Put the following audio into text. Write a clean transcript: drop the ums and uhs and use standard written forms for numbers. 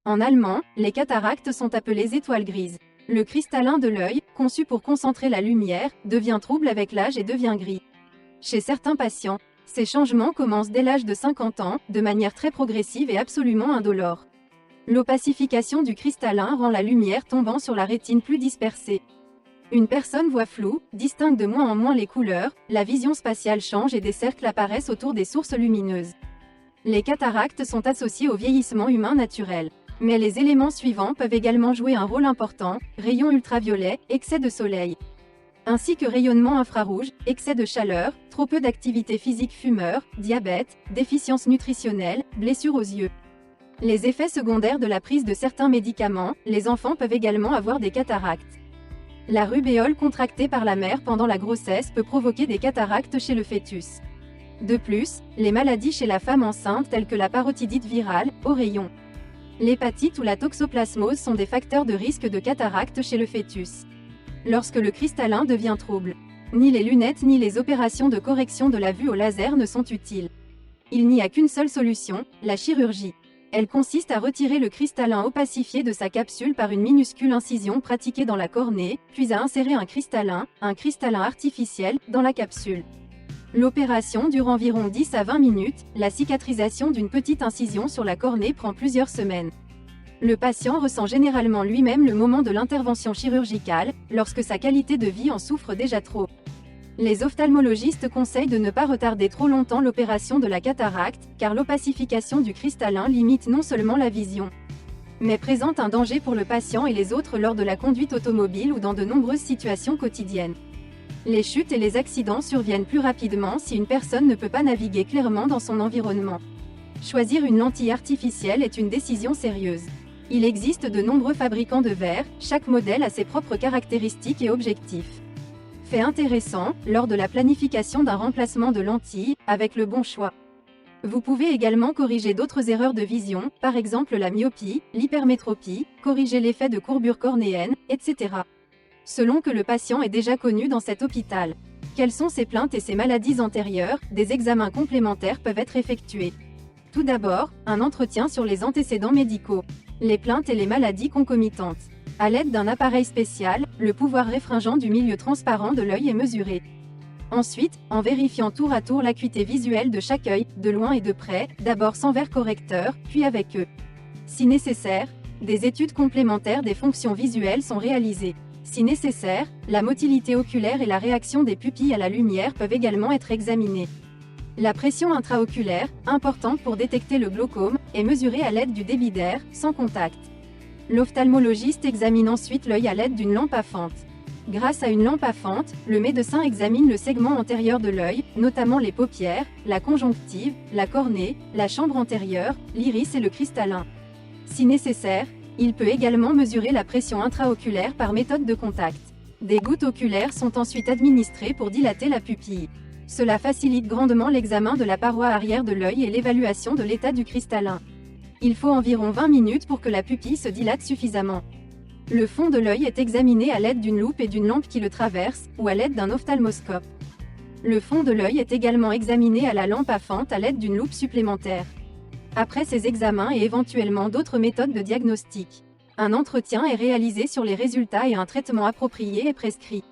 En allemand, les cataractes sont appelées étoiles grises. Le cristallin de l'œil, conçu pour concentrer la lumière, devient trouble avec l'âge et devient gris. Chez certains patients, ces changements commencent dès l'âge de 50 ans, de manière très progressive et absolument indolore. L'opacification du cristallin rend la lumière tombant sur la rétine plus dispersée. Une personne voit flou, distingue de moins en moins les couleurs, la vision spatiale change et des cercles apparaissent autour des sources lumineuses. Les cataractes sont associés au vieillissement humain naturel. Mais les éléments suivants peuvent également jouer un rôle important: rayons ultraviolets, excès de soleil, ainsi que rayonnement infrarouge, excès de chaleur, trop peu d'activité physique, fumeur, diabète, déficience nutritionnelle, blessures aux yeux. Les effets secondaires de la prise de certains médicaments, les enfants peuvent également avoir des cataractes. La rubéole contractée par la mère pendant la grossesse peut provoquer des cataractes chez le fœtus. De plus, les maladies chez la femme enceinte telles que la parotidite virale, au rayon, l'hépatite ou la toxoplasmose sont des facteurs de risque de cataracte chez le fœtus. Lorsque le cristallin devient trouble, ni les lunettes ni les opérations de correction de la vue au laser ne sont utiles. Il n'y a qu'une seule solution, la chirurgie. Elle consiste à retirer le cristallin opacifié de sa capsule par une minuscule incision pratiquée dans la cornée, puis à insérer un cristallin artificiel, dans la capsule. L'opération dure environ 10 à 20 minutes, la cicatrisation d'une petite incision sur la cornée prend plusieurs semaines. Le patient ressent généralement lui-même le moment de l'intervention chirurgicale, lorsque sa qualité de vie en souffre déjà trop. Les ophtalmologistes conseillent de ne pas retarder trop longtemps l'opération de la cataracte, car l'opacification du cristallin limite non seulement la vision, mais présente un danger pour le patient et les autres lors de la conduite automobile ou dans de nombreuses situations quotidiennes. Les chutes et les accidents surviennent plus rapidement si une personne ne peut pas naviguer clairement dans son environnement. Choisir une lentille artificielle est une décision sérieuse. Il existe de nombreux fabricants de verre, chaque modèle a ses propres caractéristiques et objectifs. Fait intéressant, lors de la planification d'un remplacement de lentilles, avec le bon choix. Vous pouvez également corriger d'autres erreurs de vision, par exemple la myopie, l'hypermétropie, corriger l'effet de courbure cornéenne, etc. Selon que le patient est déjà connu dans cet hôpital. Quelles sont ses plaintes et ses maladies antérieures? Des examens complémentaires peuvent être effectués. Tout d'abord, un entretien sur les antécédents médicaux, les plaintes et les maladies concomitantes. À l'aide d'un appareil spécial, le pouvoir réfringent du milieu transparent de l'œil est mesuré. Ensuite, en vérifiant tour à tour l'acuité visuelle de chaque œil, de loin et de près, d'abord sans verre correcteur, puis avec eux. Si nécessaire, des études complémentaires des fonctions visuelles sont réalisées. Si nécessaire, la motilité oculaire et la réaction des pupilles à la lumière peuvent également être examinées. La pression intraoculaire, importante pour détecter le glaucome, est mesurée à l'aide du débit d'air, sans contact. L'ophtalmologiste examine ensuite l'œil à l'aide d'une lampe à fente. Grâce à une lampe à fente, le médecin examine le segment antérieur de l'œil, notamment les paupières, la conjonctive, la cornée, la chambre antérieure, l'iris et le cristallin. Si nécessaire, il peut également mesurer la pression intraoculaire par méthode de contact. Des gouttes oculaires sont ensuite administrées pour dilater la pupille. Cela facilite grandement l'examen de la paroi arrière de l'œil et l'évaluation de l'état du cristallin. Il faut environ 20 minutes pour que la pupille se dilate suffisamment. Le fond de l'œil est examiné à l'aide d'une loupe et d'une lampe qui le traverse, ou à l'aide d'un ophtalmoscope. Le fond de l'œil est également examiné à la lampe à fente à l'aide d'une loupe supplémentaire. Après ces examens et éventuellement d'autres méthodes de diagnostic, un entretien est réalisé sur les résultats et un traitement approprié est prescrit.